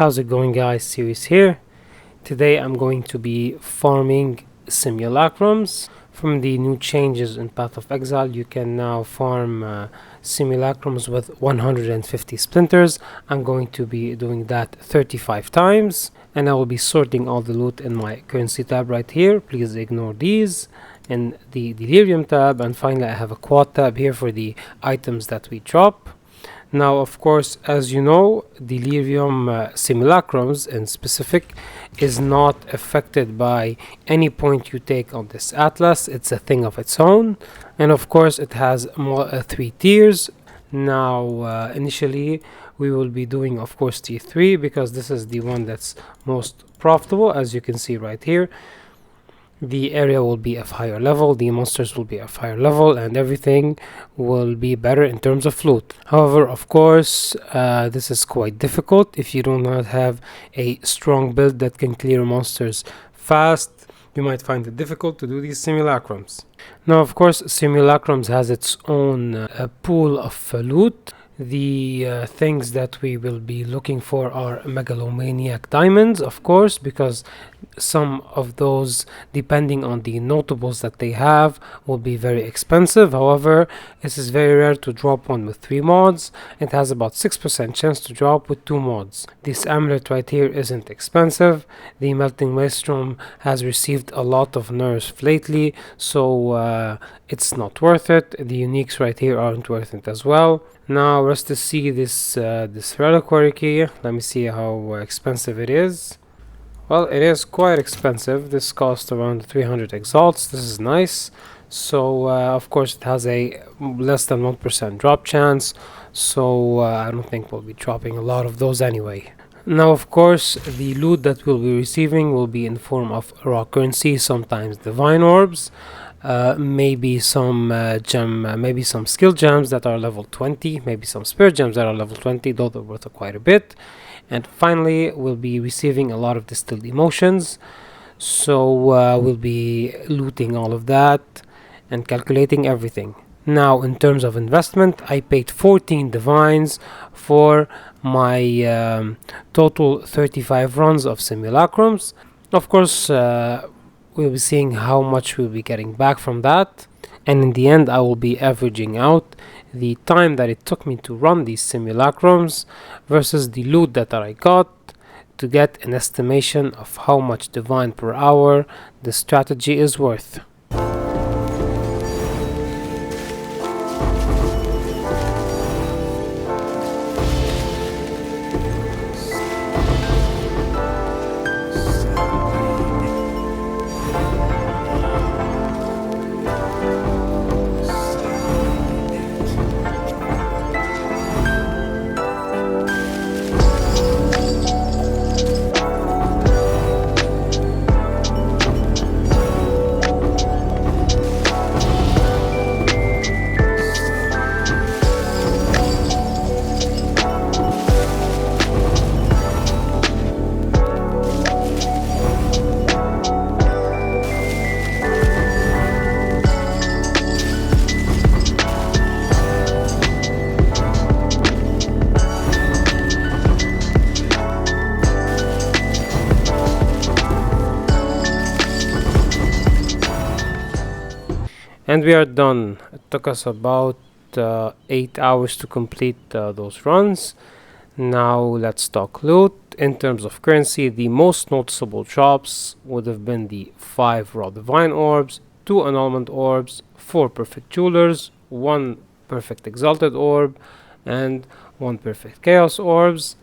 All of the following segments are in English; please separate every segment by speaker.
Speaker 1: How's it going, guys? Series here. Today I'm going to be farming simulacrums. From the new changes in Path of Exile, you can now farm simulacrums with 150 splinters. I'm going to be doing that 35 times, and I will be sorting all the loot in my currency tab right here. Please ignore these. In the delirium tab, and finally I have a quad tab here for the items that we drop. Now, of course, as you know, delirium simulacrums in specific is not affected by any point you take on this atlas. It's a thing of its own, and of course it has three tiers. Now, initially we will be doing, of course, tier 3 because this is the one that's most profitable. As you can see right here, the area will be of higher level, the monsters will be of higher level, and everything will be better in terms of loot. However, of course, this is quite difficult if you do not have a strong build that can clear monsters fast. You might find it difficult to do these simulacrums. Now, of course, simulacrums has its own pool of loot. The things that we will be looking for are megalomaniac diamonds, of course, because some of those, depending on the notables that they have, will be very expensive. However, this is very rare to drop one with 3 mods. It has about 6% chance to drop with 2 mods. This amulet right here isn't expensive. The melting maelstrom has received a lot of nerfs lately, so it's not worth it. The uniques right here aren't worth it as well. Now let's just see this reliquary key. Let me see how expensive it is. Well, it is quite expensive. This costs around 300 exalts. This is nice. So of course it has a less than 1% drop chance, so I don't think we'll be dropping a lot of those anyway. Now, of course, the loot that we'll be receiving will be in form of raw currency, sometimes divine orbs, maybe some maybe some skill gems that are level 20, maybe some spirit gems that are level 20, though they're worth quite a bit. And finally, we'll be receiving a lot of distilled emotions, so we'll be looting all of that and calculating everything. Now, in terms of investment, I paid 14 divines for my total 35 runs of simulacrums. Of course, we'll be seeing how much we'll be getting back from that, and in the end I will be averaging out the time that it took me to run these simulacrums versus the loot that I got to get an estimation of how much divine per hour the strategy is worth. And we are done. It took us about 8 hours to complete those runs. Now let's talk loot. In terms of currency, the most noticeable drops would have been the 5 raw divine orbs, 2 annulment orbs, 4 perfect jewelers, 1 perfect exalted orb, and 1 perfect chaos orbs,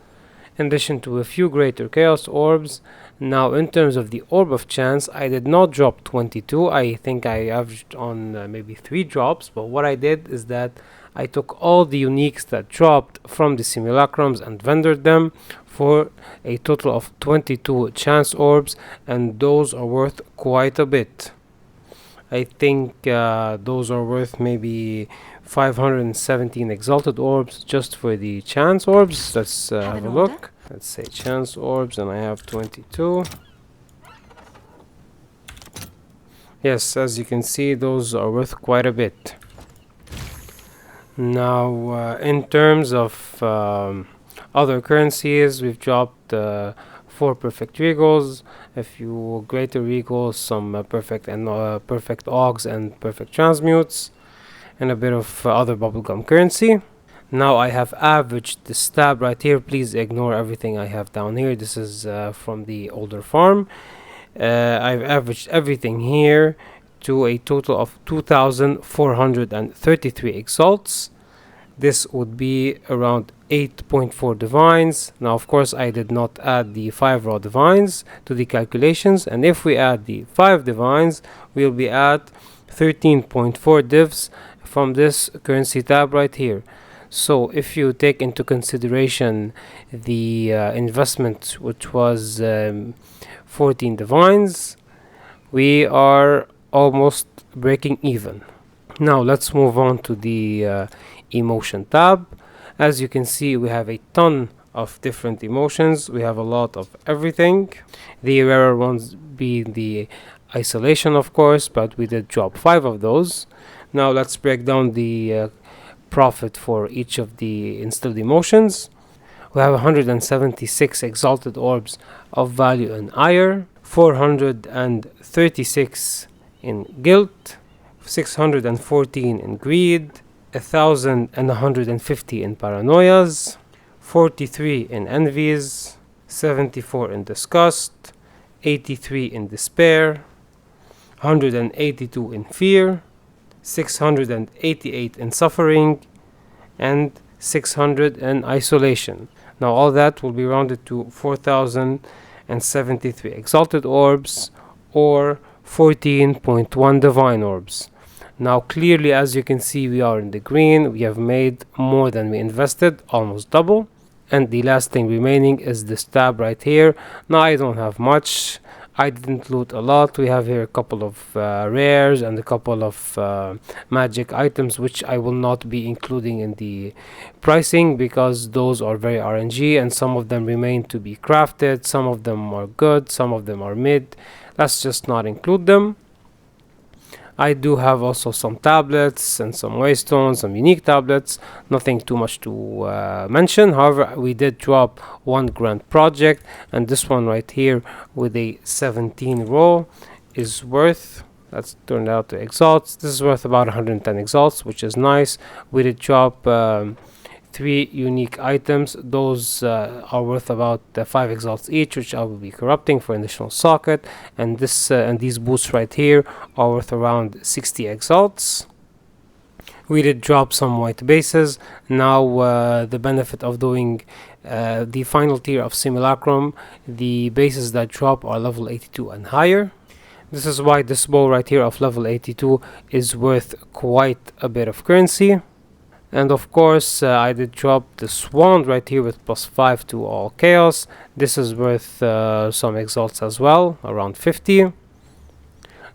Speaker 1: in addition to a few greater chaos orbs. Now, in terms of the orb of chance, I did not drop 22. I think I averaged on maybe 3 drops, but what I did is that I took all the uniques that dropped from the simulacrums and vendored them for a total of 22 chance orbs, and those are worth quite a bit. I think those are worth maybe 517 exalted orbs just for the chance orbs. Let's have a look. Let's say chance orbs, and I have 22. Yes, as you can see, those are worth quite a bit. Now, in terms of Other currencies, we've dropped 4 perfect regals, a few greater regals, some perfect and perfect augs and perfect transmutes, and a bit of other bubblegum currency. Now I have averaged the stab right here. Please ignore everything I have down here. This is from the older farm. I've averaged everything here to a total of 2,433 exalts. This would be around 8.4 divines. Now, of course, I did not add the 5 raw divines to the calculations, and if we add the 5 divines, we'll be at 13.4 divs from this currency tab right here. So, if you take into consideration the investment, which was 14 divines, we are almost breaking even. Now, let's move on to the emotion tab. As you can see, we have a ton of different emotions. We have a lot of everything. The rarer ones being the isolation, of course, but we did drop 5 of those. Now let's break down the profit for each of the instilled emotions. We have 176 exalted orbs of value in ire, 436 in guilt, 614 in greed, 1,150 in paranoias, 43 in envies, 74 in disgust, 83 in despair, 182 in fear, 688 in suffering, and 600 in isolation. Now all that will be rounded to 4,073 exalted orbs, or 14.1 divine orbs. Now clearly, as you can see, we are in the green. We have made more than we invested, almost double. And the last thing remaining is this tab right here. Now I don't have much. I didn't loot a lot. We have here a couple of rares and a couple of magic items, which I will not be including in the pricing because those are very RNG, and some of them remain to be crafted. Some of them are good, some of them are mid. Let's just not include them. I do have also some tablets and some waystones, some unique tablets. Nothing too much to mention. However, we did drop one grand project, and this one right here with a 17 roll is worth, let's turn it out to exalts. This is worth about 110 exalts, which is nice. We did drop 3 unique items. Those are worth about 5 exalts each, which I will be corrupting for additional socket, and this and these boosts right here are worth around 60 exalts. We did drop some white bases. Now the benefit of doing the final tier of Simulacrum, the bases that drop are level 82 and higher. This is why this bow right here of level 82 is worth quite a bit of currency. And of course, I did drop the Swan right here with +5 to all chaos. This is worth some exalts as well, around 50.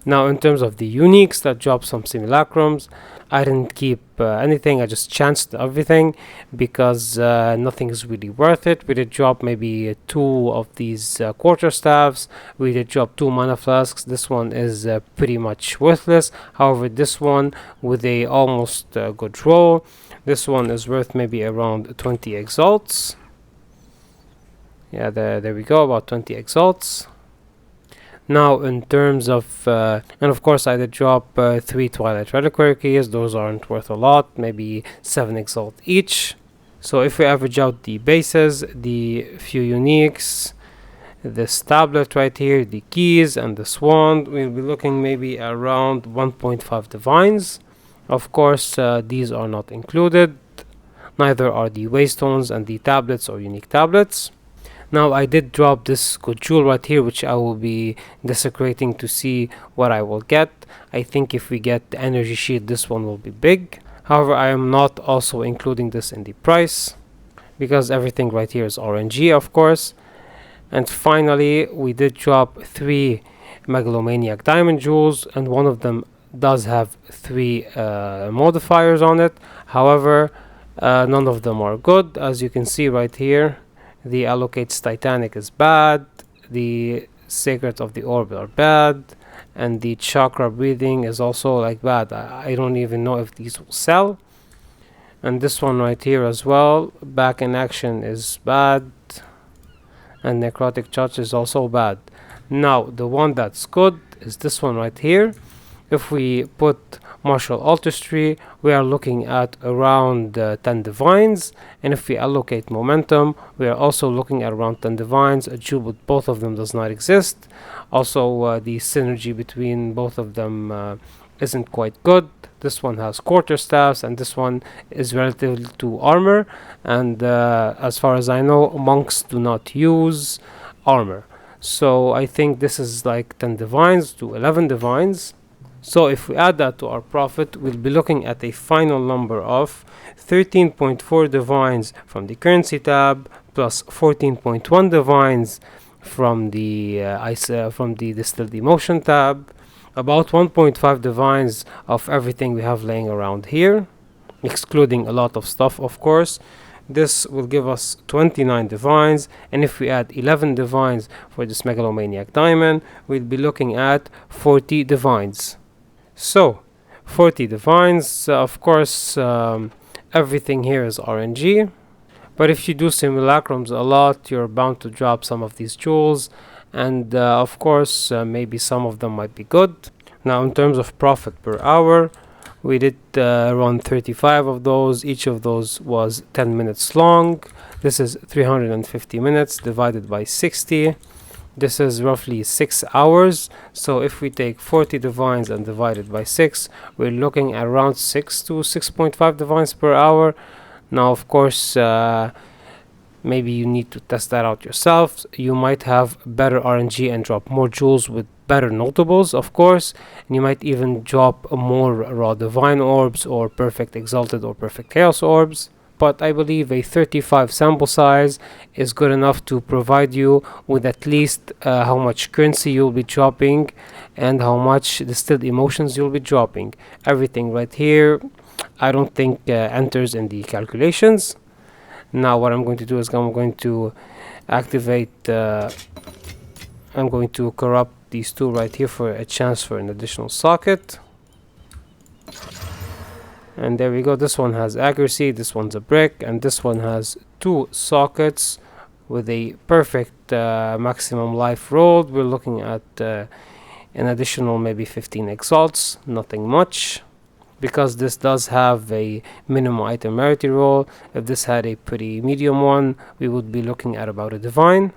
Speaker 1: Now in terms of the uniques that drop some simulacrums, I didn't keep anything. I just chanced everything because nothing is really worth it. We did drop maybe 2 of these quarter staffs. We did drop 2 mana flasks. This one is pretty much worthless. However, this one with a almost good roll, this one is worth maybe around 20 exalts. Yeah, there we go, about 20 exalts. Now in terms of and of course I did drop 3 Twilight Reliquary keys. Those aren't worth a lot, maybe 7 exalt each. So if we average out the bases, the few uniques, this tablet right here, the keys and the swan, we'll be looking maybe around 1.5 divines. Of course these are not included, neither are the waystones and the tablets or unique tablets. Now I did drop this good jewel right here, which I will be desecrating to see what I will get. I think if we get the energy shield, this one will be big. However, I am not also including this in the price because everything right here is RNG, of course. And finally, we did drop 3 Megalomaniac diamond jewels, and one of them does have 3 modifiers on it. However, none of them are good, as you can see right here. The allocates Titanic is bad, the Secret of the Orb are bad, and the Chakra Breathing is also like bad. I don't even know if these will sell. And this one right here as well, back in action is bad, and necrotic charge is also bad. Now the one that's good is this one right here. If we put martial artistry, we are looking at around 10 divines, and if we allocate momentum, we are also looking at around 10 divines. A duel with both of them does not exist. Also, the synergy between both of them isn't quite good. This one has quarterstaffs, and this one is relative to armor, and as far as I know, monks do not use armor. So I think this is like 10 divines to 11 divines. So if we add that to our profit, we'll be looking at a final number of 13.4 divines from the currency tab plus 14.1 divines from the distilled emotion tab, about 1.5 divines of everything we have laying around here, excluding a lot of stuff, of course. This will give us 29 divines, and if we add 11 divines for this megalomaniac diamond, we'll be looking at 40 divines. So 40 divines, of course, everything here is RNG, but if you do simulacrums a lot, you're bound to drop some of these jewels, and of course maybe some of them might be good. Now in terms of profit per hour, we did around 35 of those. Each of those was 10 minutes long. This is 350 minutes divided by 60. This is roughly 6 hours. So if we take 40 divines and divide it by 6, we're looking at around 6 to 6.5 divines per hour. Now of course maybe you need to test that out yourself. You might have better RNG and drop more jewels with better notables, of course, and you might even drop more raw divine orbs or perfect exalted or perfect chaos orbs. But I believe a 35 sample size is good enough to provide you with at least how much currency you'll be dropping and how much distilled emotions you'll be dropping. Everything right here I don't think enters in the calculations. Now what I'm going to do is I'm going to activate I'm going to corrupt these two right here for a chance for an additional socket. And there we go. This one has accuracy, this one's a brick, and this one has 2 sockets with a perfect maximum life rolled. We're looking at an additional maybe 15 exalts, nothing much, because this does have a minimum item rarity roll. If this had a pretty medium one, we would be looking at about a divine.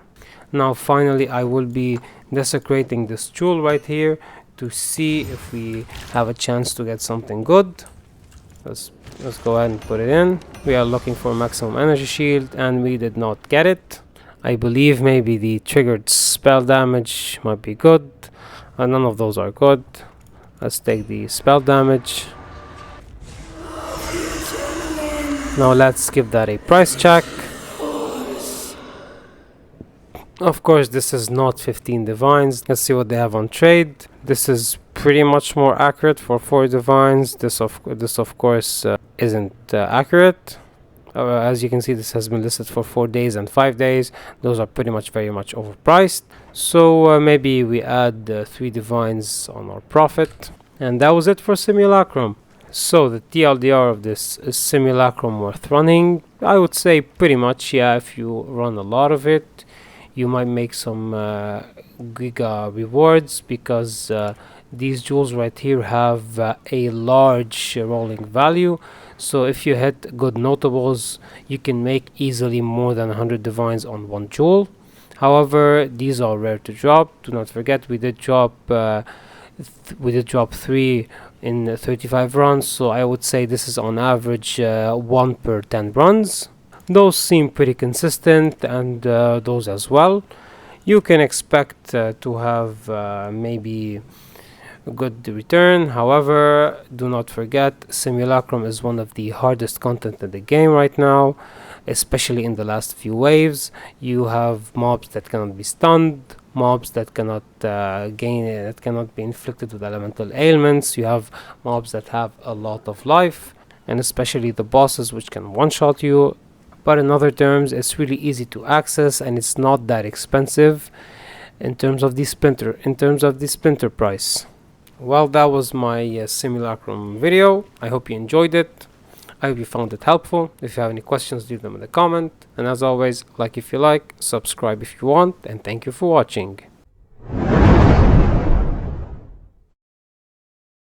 Speaker 1: Now finally I will be desecrating this jewel right here to see if we have a chance to get something good. Let's go ahead and put it in. We are looking for maximum energy shield and we did not get it. I believe maybe the triggered spell damage might be good. None of those are good. Let's take the spell damage. Now let's give that a price check. Of course this is not 15 divines. Let's see what they have on trade. This is pretty much more accurate for 4 divines. This of course isn't accurate. As you can see, this has been listed for 4 days and 5 days. Those are pretty much very much overpriced. So maybe we add 3 divines on our profit. And that was it for Simulacrum. So the TLDR of this is Simulacrum worth running. I would say pretty much, yeah, if you run a lot of it. You might make some giga rewards because these jewels right here have a large rolling value. So if you hit good notables, you can make easily more than 100 divines on 1 jewel. However, these are rare to drop. Do not forget we did drop 3 in 35 runs. So I would say this is on average 1 per 10 runs. Those seem pretty consistent, and those as well. You can expect to have maybe a good return. However, do not forget Simulacrum is one of the hardest content in the game right now, especially in the last few waves. You have mobs that cannot be stunned, mobs that cannot that cannot be inflicted with elemental ailments. You have mobs that have a lot of life, and especially the bosses which can one-shot you. But in other terms, it's really easy to access and it's not that expensive in terms of the splinter price. Well, that was my Simulacrum video. I hope you enjoyed it. I hope you found it helpful. If you have any questions, leave them in the comment. And as always, like if you like, subscribe if you want, and thank you for watching.